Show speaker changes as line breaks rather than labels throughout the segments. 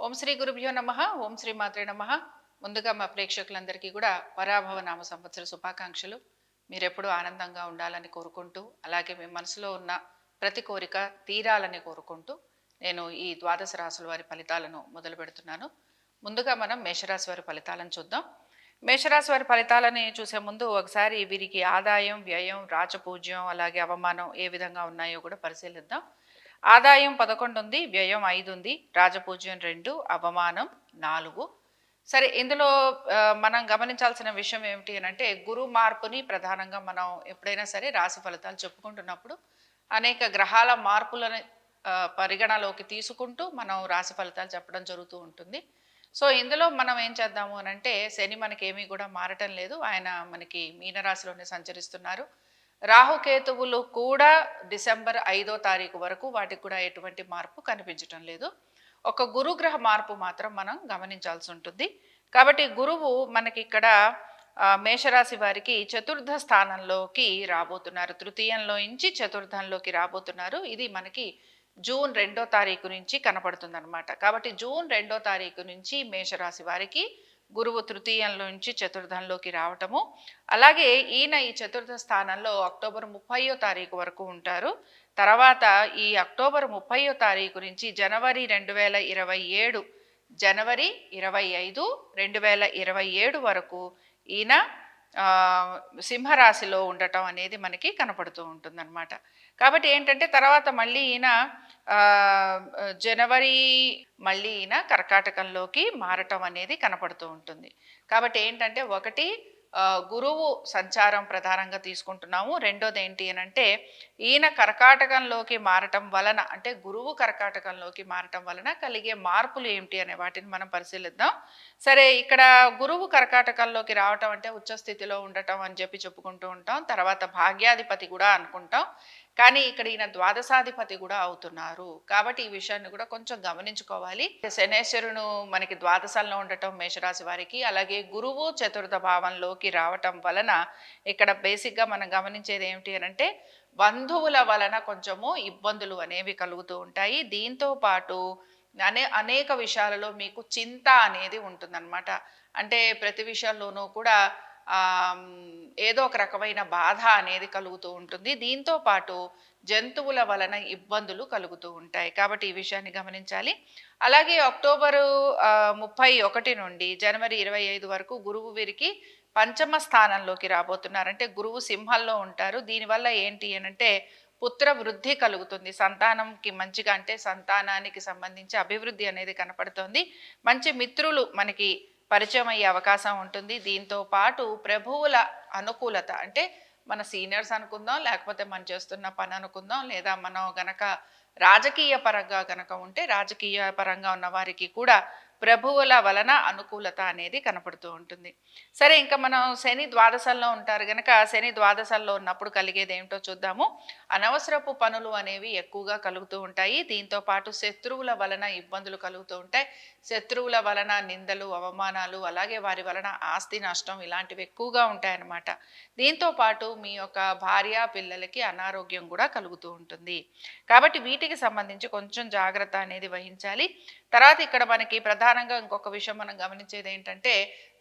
ఓం శ్రీ గురుభ్యో నమః. ఓం శ్రీ మాత్రే నమః. ముందుగా మా ప్రేక్షకులందరికీ కూడా పరాభవ నామ సంవత్సర శుభాకాంక్షలు. మీరెప్పుడూ ఆనందంగా ఉండాలని కోరుకుంటూ, అలాగే మీ మనసులో ఉన్న ప్రతి కోరిక తీరాలని కోరుకుంటూ, నేను ఈ ద్వాదశ రాసుల వారి ఫలితాలను మొదలు పెడుతున్నాను. ముందుగా మనం మేషరాశి వారి ఫలితాలను చూద్దాం. మేషరాశి వారి ఫలితాలని చూసే ముందు ఒకసారి వీరికి ఆదాయం, వ్యయం, రాజపూజ్యం, అలాగే అవమానం ఏ విధంగా ఉన్నాయో కూడా పరిశీలిద్దాం. ఆదాయం 11 ఉంది, వ్యయం 5 ఉంది, రాజపూజ్యం 2, అవమానం 4. సరే, ఇందులో మనం గమనించాల్సిన విషయం ఏమిటి అనంటే, గురు మార్పుని ప్రధానంగా మనం ఎప్పుడైనా సరే రాశి ఫలితాలు చెప్పుకుంటున్నప్పుడు అనేక గ్రహాల మార్పులను పరిగణలోకి తీసుకుంటూ మనం రాశి ఫలితాలు చెప్పడం జరుగుతూ ఉంటుంది. సో ఇందులో మనం ఏం చేద్దాము అనంటే, శని మనకేమీ కూడా మారటం లేదు, ఆయన మనకి మీనరాశిలోనే సంచరిస్తున్నారు. రాహుకేతువులు కూడా డిసెంబర్ 5వ తారీఖు వరకు వాటికి కూడా ఎటువంటి మార్పు కనిపించటం లేదు. ఒక గురుగ్రహ మార్పు మాత్రం మనం గమనించాల్సి ఉంటుంది. కాబట్టి గురువు మనకి ఇక్కడ మేషరాశి వారికి చతుర్థ స్థానంలోకి రాబోతున్నారు. తృతీయంలో నుంచి చతుర్థంలోకి రాబోతున్నారు. ఇది మనకి జూన్ 2వ తారీఖు నుంచి కనపడుతుంది అనమాట. కాబట్టి జూన్ 2వ తారీఖు నుంచి మేషరాశి వారికి గురువు తృతీయంలో నుంచి చతుర్థంలోకి రావటము, అలాగే ఈయన ఈ చతుర్థ స్థానంలో అక్టోబర్ 30వ తారీఖు వరకు ఉంటారు. తర్వాత ఈ అక్టోబర్ 30వ తారీఖు నుంచి జనవరి 2027 జనవరి 25 2027 వరకు ఈయన సింహరాశిలో ఉండటం అనేది మనకి కనపడుతూ ఉంటుందన్నమాట. కాబట్టి ఏంటంటే తర్వాత మళ్ళీ ఈయన జనవరి మళ్ళీ ఈయన కర్కాటకంలోకి మారటం అనేది కనపడుతూ ఉంటుంది. కాబట్టి ఏంటంటే ఒకటి గురువు సంచారం ప్రధానంగా తీసుకుంటున్నాము. రెండోది ఏంటి అనంటే, ఈయన కర్కాటకంలోకి మారటం వలన, అంటే గురువు కర్కాటకంలోకి మారటం వలన కలిగే మార్పులు ఏమిటి అనే వాటిని మనం పరిశీలిద్దాం. సరే, ఇక్కడ గురువు కర్కాటకంలోకి రావటం అంటే ఉచ్చస్థితిలో ఉండటం అని చెప్పి చెప్పుకుంటూ ఉంటాం. తర్వాత భాగ్యాధిపతి కూడా అనుకుంటాం. కానీ ఇక్కడ ఈయన ద్వాదశాధిపతి కూడా అవుతున్నారు. కాబట్టి ఈ విషయాన్ని కూడా కొంచెం గమనించుకోవాలి. శనేశ్వరుడు మనకి ద్వాదశాల్లో ఉండటం మేషరాశి వారికి, అలాగే గురువు చతుర్థ భావంలోకి రావటం వలన ఇక్కడ బేసిక్గా మనం గమనించేది ఏమిటి అనంటే, బంధువుల వలన కొంచెము ఇబ్బందులు అనేవి కలుగుతూ ఉంటాయి. దీంతో పాటు అనేక విషయాలలో మీకు చింత అనేది ఉంటుందన్నమాట. అంటే ప్రతి విషయంలోనూ కూడా ఏదో ఒక రకమైన బాధ అనేది కలుగుతూ ఉంటుంది. దీంతో పాటు జంతువుల వలన ఇబ్బందులు కలుగుతూ ఉంటాయి. కాబట్టి ఈ విషయాన్ని గమనించాలి. అలాగే అక్టోబరు 31 నుండి జనవరి 25 వరకు గురువు వీరికి పంచమ స్థానంలోకి రాబోతున్నారు. అంటే గురువు సింహంలో ఉంటారు. దీనివల్ల ఏంటి అనంటే, పుత్ర వృద్ధి కలుగుతుంది. సంతానంకి మంచిగా, అంటే సంతానానికి సంబంధించి అభివృద్ధి అనేది కనపడుతుంది. మంచి మిత్రులు మనకి పరిచయం అయ్యే అవకాశం ఉంటుంది. దీంతో పాటు ప్రభువుల అనుకూలత, అంటే మన సీనియర్స్ అనుకుందాం, లేకపోతే మనం చేస్తున్న పని అనుకుందాం, లేదా మనం గనక రాజకీయ పరంగా గనక ఉంటే రాజకీయ పరంగా ఉన్న వారికి కూడా ప్రభువుల వలన అనుకూలత అనేది కనపడుతూ ఉంటుంది. సరే, ఇంకా మనం శని ద్వాదశంలో ఉంటారు గనక శని ద్వాదశంలో ఉన్నప్పుడు కలిగేది ఏమిటో చూద్దాము. అనవసరపు పనులు అనేవి ఎక్కువగా కలుగుతూ ఉంటాయి. దీంతో పాటు శత్రువుల వలన ఇబ్బందులు కలుగుతూ ఉంటాయి. శత్రువుల వలన నిందలు, అవమానాలు, అలాగే వారి వలన ఆస్తి నష్టం ఇలాంటివి ఎక్కువగా ఉంటాయన్నమాట. దీంతో పాటు మీ యొక్క భార్య పిల్లలకి అనారోగ్యం కూడా కలుగుతూ ఉంటుంది. కాబట్టి వీటికి సంబంధించి కొంచెం జాగ్రత్త అనేది వహించాలి. తర్వాత ఇక్కడ మనకి ప్రధానంగా ఇంకొక విషయం మనం గమనించేది ఏంటంటే,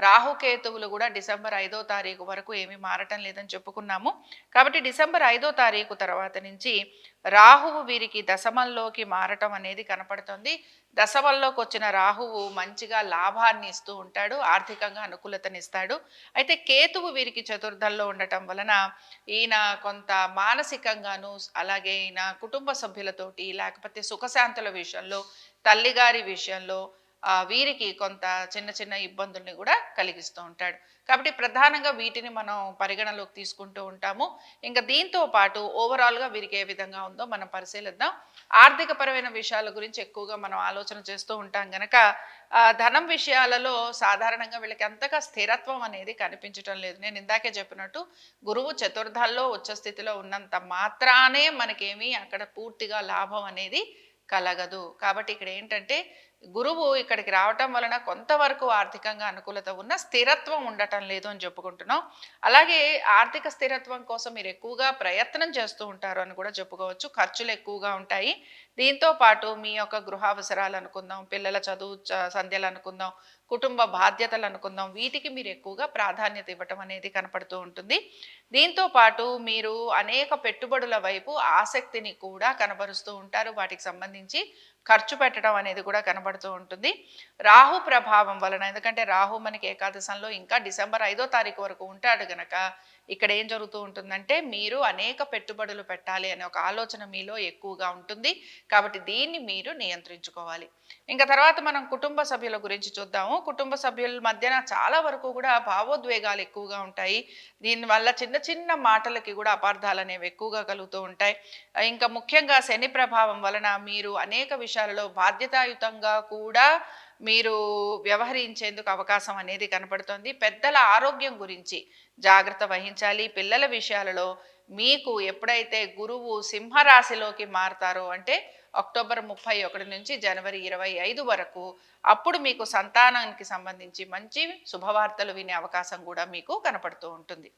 రాహుకేతువులు కూడా డిసెంబర్ 5వ తారీఖు వరకు ఏమీ మారటం లేదని చెప్పుకున్నాము. కాబట్టి డిసెంబర్ 5వ తారీఖు తర్వాత నుంచి రాహువు వీరికి దశమంలోకి మారటం అనేది కనపడుతుంది. దశమంలోకి వచ్చిన రాహువు మంచిగా లాభాన్ని ఇస్తూ ఉంటాడు, ఆర్థికంగా అనుకూలతనిస్తాడు. అయితే కేతువు వీరికి చతుర్థంలో ఉండటం వలన ఈయన కొంత మానసికంగాను, అలాగే ఈయన కుటుంబ సభ్యులతోటి, లేకపోతే సుఖశాంతుల విషయంలో, తల్లిగారి విషయంలో వీరికి కొంత చిన్న చిన్న ఇబ్బందుల్ని కూడా కలిగిస్తూ ఉంటాడు. కాబట్టి ప్రధానంగా వీటిని మనం పరిగణలోకి తీసుకుంటూ ఉంటాము. ఇంకా దీంతో పాటు ఓవరాల్గా వీరికి ఏ విధంగా ఉందో మనం పరిశీలిద్దాం. ఆర్థిక పరమైన విషయాల గురించి ఎక్కువగా మనం ఆలోచన చేస్తూ ఉంటాం గనక ధనం విషయాలలో సాధారణంగా వీళ్ళకి అంతగా స్థిరత్వం అనేది కనిపించటం లేదు. నేను ఇందాకే చెప్పినట్టు గురువు చతుర్థాల్లో ఉచ్చస్థితిలో ఉన్నంత మాత్రానే మనకేమీ అక్కడ పూర్తిగా లాభం అనేది కలగదు. కాబట్టి ఇక్కడ ఏంటంటే, గురువు ఇక్కడికి రావటం వలన కొంతవరకు ఆర్థికంగా అనుకూలత ఉన్న స్థిరత్వం ఉండటం లేదు అని చెప్పుకుంటున్నాం. అలాగే ఆర్థిక స్థిరత్వం కోసం మీరు ఎక్కువగా ప్రయత్నం చేస్తూ ఉంటారు అని కూడా చెప్పుకోవచ్చు. ఖర్చులు ఎక్కువగా ఉంటాయి. దీంతో పాటు మీ యొక్క గృహ అవసరాలు అనుకుందాం, పిల్లల చదువు సంధ్యలు అనుకుందాం, కుటుంబ బాధ్యతలు అనుకుందాం, వీటికి మీరు ఎక్కువగా ప్రాధాన్యత ఇవ్వటం అనేది కనపడుతూ ఉంటుంది. దీంతో పాటు మీరు అనేక పెట్టుబడుల వైపు ఆసక్తిని కూడా కనబరుస్తూ ఉంటారు. వాటికి సంబంధించి ఖర్చు పెట్టడం అనేది కూడా కనబడుతూ ఉంటుంది. రాహు ప్రభావం వలన, ఎందుకంటే రాహు మనకి ఏకాదశంలో ఇంకా డిసెంబర్ 5వ తారీఖు వరకు ఉంటాడు గనక ఇక్కడ ఏం జరుగుతూ ఉంటుందంటే మీరు అనేక పెట్టుబడులు పెట్టాలి అనే ఒక ఆలోచన మీలో ఎక్కువగా ఉంటుంది. కాబట్టి దీన్ని మీరు నియంత్రించుకోవాలి. ఇంకా తర్వాత మనం కుటుంబ సభ్యుల గురించి చూద్దాము. కుటుంబ సభ్యుల మధ్యన చాలా వరకు కూడా భావోద్వేగాలు ఎక్కువగా ఉంటాయి. దీనివల్ల చిన్న చిన్న మాటలకి కూడా అపార్థాలు అనేవి ఎక్కువగా కలుగుతూ ఉంటాయి. ఇంకా ముఖ్యంగా శని ప్రభావం వలన మీరు అనేక విషయాలలో బాధ్యతాయుతంగా కూడా మీరు వ్యవహరించేందుకు అవకాశం అనేది కనపడుతుంది. పెద్దల ఆరోగ్యం గురించి జాగ్రత్త వహించాలి. పిల్లల విషయాలలో మీకు ఎప్పుడైతే గురువు సింహరాశిలోకి మారతారో, అంటే అక్టోబర్ 31 నుంచి జనవరి 25 వరకు, అప్పుడు మీకు సంతానానికి సంబంధించి మంచి శుభవార్తలు వినే అవకాశం కూడా మీకు కనపడుతూ ఉంటుంది.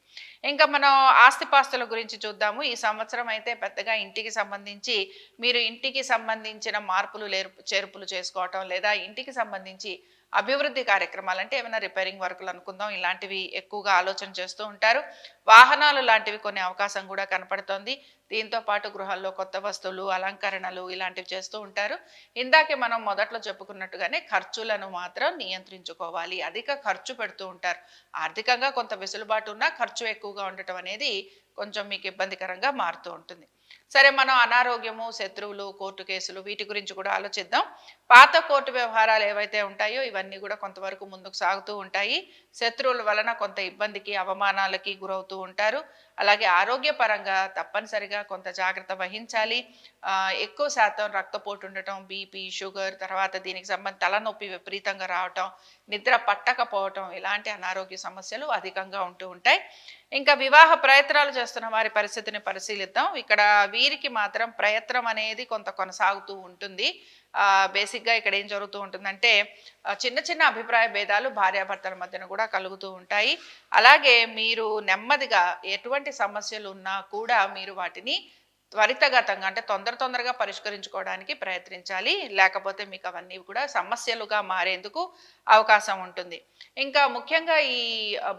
ఇంకా మనం ఆస్తిపాస్తుల గురించి చూద్దాము. ఈ సంవత్సరం అయితే పెద్దగా ఇంటికి సంబంధించి మీరు ఇంటికి సంబంధించిన మార్పులు చేర్పులు చేసుకోవటం, లేదా ఇంటికి సంబంధించి అభివృద్ధి కార్యక్రమాలు అంటే ఏమైనా రిపేరింగ్ వర్కులు అనుకుందాం, ఇలాంటివి ఎక్కువగా ఆలోచన చేస్తూ ఉంటారు. వాహనాలు లాంటివి కొన్ని అవకాశం కూడా కనపడుతోంది. దీంతో పాటు గృహాల్లో కొత్త వస్తువులు, అలంకరణలు ఇలాంటివి చేస్తూ ఉంటారు. ఇందాకే మనం మొదట్లో చెప్పుకున్నట్టుగానే ఖర్చులను మాత్రం నియంత్రించుకోవాలి. అధిక ఖర్చు పెడుతూ ఉంటారు. ఆర్థికంగా కొంత వెసులుబాటు ఉన్నా ఖర్చు ఎక్కువగా ఉండటం అనేది కొంచెం మీకు ఇబ్బందికరంగా మారుతూ ఉంటుంది. సరే, మనం అనారోగ్యము, శత్రువులు, కోర్టు కేసులు వీటి గురించి కూడా ఆలోచిద్దాం. పాత కోర్టు వ్యవహారాలు ఏవైతే ఉంటాయో ఇవన్నీ కూడా కొంతవరకు ముందుకు సాగుతూ ఉంటాయి. శత్రువుల వలన కొంత ఇబ్బందికి, అవమానాలకి గురవుతూ ఉంటారు. అలాగే ఆరోగ్యపరంగా తప్పనిసరిగా కొంత జాగ్రత్త వహించాలి. ఎక్కువ శాతం రక్తపోటు ఉండటం, బీపీ, షుగర్, తర్వాత దీనికి సంబంధించి తలనొప్పి విపరీతంగా రావటం, నిద్ర పట్టకపోవటం, ఇలాంటి అనారోగ్య సమస్యలు అధికంగా ఉంటూ ఉంటాయి. ఇంకా వివాహ ప్రయత్నాలు చేస్తున్న వారి పరిస్థితిని పరిశీలిద్దాం. ఇక్కడ వీరికి మాత్రం ప్రయత్నం అనేది కొంత కొనసాగుతూ ఉంటుంది. బేసిక్గా ఇక్కడ ఏం జరుగుతూ ఉంటుందంటే చిన్న చిన్న అభిప్రాయ భేదాలు భార్యాభర్తల మధ్యన కూడా కలుగుతూ ఉంటాయి. అలాగే మీరు నెమ్మదిగా ఎటువంటి సమస్యలు ఉన్నా కూడా మీరు వాటిని త్వరితగతంగా, అంటే తొందరగా పరిష్కరించుకోవడానికి ప్రయత్నించాలి. లేకపోతే మీకు అవన్నీ కూడా సమస్యలుగా మారేందుకు అవకాశం ఉంటుంది. ఇంకా ముఖ్యంగా ఈ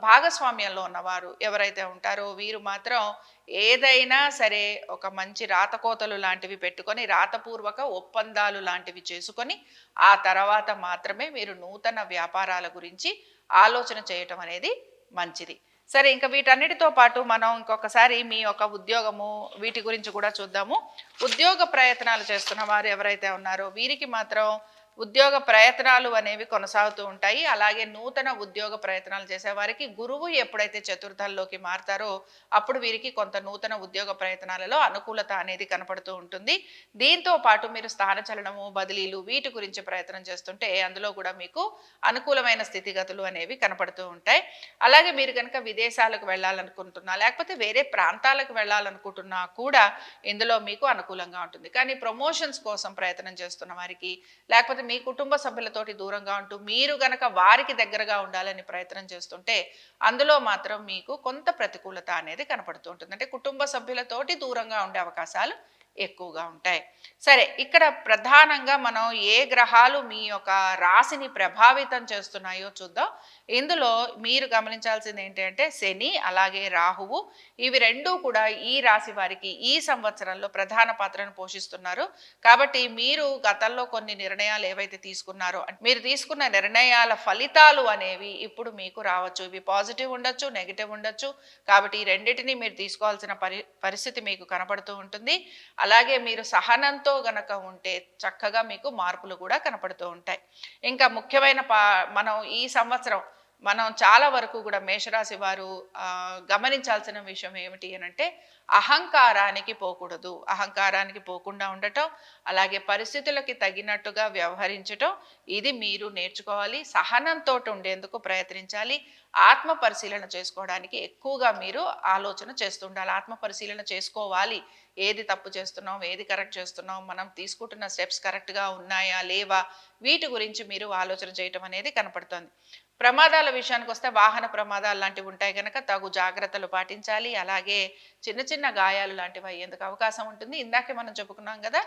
భాగస్వామ్యంలో ఉన్నవారు ఎవరైతే ఉంటారో వీరు మాత్రం ఏదైనా సరే ఒక మంచి రాతకోతలు లాంటివి పెట్టుకొని, రాతపూర్వక ఒప్పందాలు లాంటివి చేసుకొని ఆ తర్వాత మాత్రమే మీరు నూతన వ్యాపారాల గురించి ఆలోచన చేయటం అనేది మంచిది. సరే, ఇంకా వీటన్నిటితో పాటు మనం ఇంకొకసారి మీ యొక్క ఉద్యోగము వీటి గురించి కూడా చూద్దాము. ఉద్యోగ ప్రయత్నాలు చేస్తున్న వారు ఎవరైతే ఉన్నారో వీరికి మాత్రం ఉద్యోగ ప్రయత్నాలు అనేవి కొనసాగుతూ ఉంటాయి. అలాగే నూతన ఉద్యోగ ప్రయత్నాలు చేసేవారికి గురువు ఎప్పుడైతే చతుర్థంలోకి మారతారో అప్పుడు వీరికి కొంత నూతన ఉద్యోగ ప్రయత్నాలలో అనుకూలత అనేది కనపడుతూ ఉంటుంది. దీంతో పాటు మీరు స్థానచలనము, బదిలీలు వీటి గురించి ప్రయత్నం చేస్తుంటే అందులో కూడా మీకు అనుకూలమైన స్థితిగతులు అనేవి కనపడుతూ ఉంటాయి. అలాగే మీరు కనుక విదేశాలకు వెళ్ళాలనుకుంటున్నా, లేకపోతే వేరే ప్రాంతాలకు వెళ్ళాలనుకుంటున్నా కూడా ఇందులో మీకు అనుకూలంగా ఉంటుంది. కానీ ప్రమోషన్స్ కోసం ప్రయత్నం చేస్తున్న వారికి, లేకపోతే మీ కుటుంబ సభ్యులతోటి దూరంగా ఉంటూ మీరు గనక వారికి దగ్గరగా ఉండాలని ప్రయత్నం చేస్తుంటే అందులో మాత్రం మీకు కొంత ప్రతికూలత అనేది కనపడుతూ ఉంటుంది. అంటే కుటుంబ సభ్యులతోటి దూరంగా ఉండే అవకాశాలు ఎక్కువగా ఉంటాయి. సరే, ఇక్కడ ప్రధానంగా మనం ఏ గ్రహాలు మీ యొక్క రాశిని ప్రభావితం చేస్తున్నాయో చూద్దాం. ఇందులో మీరు గమనించాల్సింది ఏంటంటే శని అలాగే రాహువు, ఇవి రెండూ కూడా ఈ రాశి వారికి ఈ సంవత్సరంలో ప్రధాన పాత్రను పోషిస్తున్నారు. కాబట్టి మీరు గతంలో కొన్ని నిర్ణయాలు ఏవైతే తీసుకున్నారో, మీరు తీసుకున్న నిర్ణయాల ఫలితాలు అనేవి ఇప్పుడు మీకు రావచ్చు. ఇవి పాజిటివ్ ఉండొచ్చు, నెగిటివ్ ఉండొచ్చు. కాబట్టి ఈ రెండింటినీ మీరు తీసుకోవాల్సిన పరిస్థితి మీకు కనపడుతూ ఉంటుంది. అలాగే మీరు సహనంతో గనక ఉంటే చక్కగా మీకు మార్పులు కూడా కనపడుతూ ఉంటాయి. ఇంకా ముఖ్యమైన మనం ఈ సంవత్సరం మనం చాలా వరకు కూడా మేషరాశి వారు గమనించాల్సిన విషయం ఏమిటి అనంటే అహంకారానికి పోకూడదు. అహంకారానికి పోకుండా ఉండటం, అలాగే పరిస్థితులకి తగినట్టుగా వ్యవహరించటం, ఇది మీరు నేర్చుకోవాలి. సహనంతో ఉండేందుకు ప్రయత్నించాలి. ఆత్మ పరిశీలన చేసుకోవడానికి ఎక్కువగా మీరు ఆలోచన చేస్తుండాలి. ఆత్మ పరిశీలన చేసుకోవాలి. ఏది తప్పు చేస్తున్నాం, ఏది కరెక్ట్ చేస్తున్నాం, మనం తీసుకుంటున్న స్టెప్స్ కరెక్ట్గా ఉన్నాయా లేవా, వీటి గురించి మీరు ఆలోచన చేయటం అనేది కనపడుతోంది. ప్రమాదాల విషయానికి వస్తే వాహన ప్రమాదాలు లాంటివి ఉంటాయి కనుక తగు జాగ్రత్తలు పాటించాలి. అలాగే చిన్న చిన్న గాయాలు లాంటివి అయ్యేందుకు అవకాశం ఉంటుంది. ఇందాకే మనం చెప్పుకున్నాం కదా,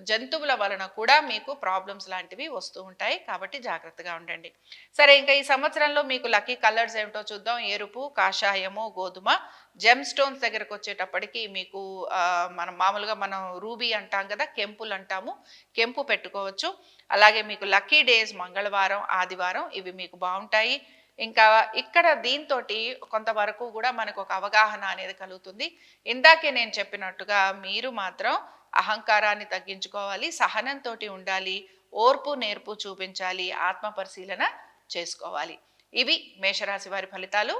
జంతువుల వలన కూడా మీకు ప్రాబ్లమ్స్ లాంటివి వస్తూ ఉంటాయి. కాబట్టి జాగ్రత్తగా ఉండండి. సరే, ఇంకా ఈ సంవత్సరంలో మీకు లక్కీ కలర్స్ ఏమిటో చూద్దాం. ఎరుపు, కాషాయము, గోధుమ. జెమ్ స్టోన్స్ దగ్గరకు వచ్చేటప్పటికి మీకు మనం రూబీ అంటాం కదా, కెంపులు అంటాము, కెంపు పెట్టుకోవచ్చు. అలాగే మీకు లక్కీ డేస్ మంగళవారం, ఆదివారం, ఇవి మీకు బాగుంటాయి. ఇంకా ఇక్కడ దీంతోటి కొంతవరకు కూడా మనకు ఒక అవగాహన అనేది కలుగుతుంది. ఇందాకే నేను చెప్పినట్టుగా మీరు మాత్రం అహంకారాన్ని తగ్గించుకోవాలి, సహనంతో ఉండాలి, ఓర్పు నేర్పు చూపించాలి, ఆత్మ పరిశీలన చేసుకోవాలి. ఇవి మేషరాశి వారి ఫలితాలు.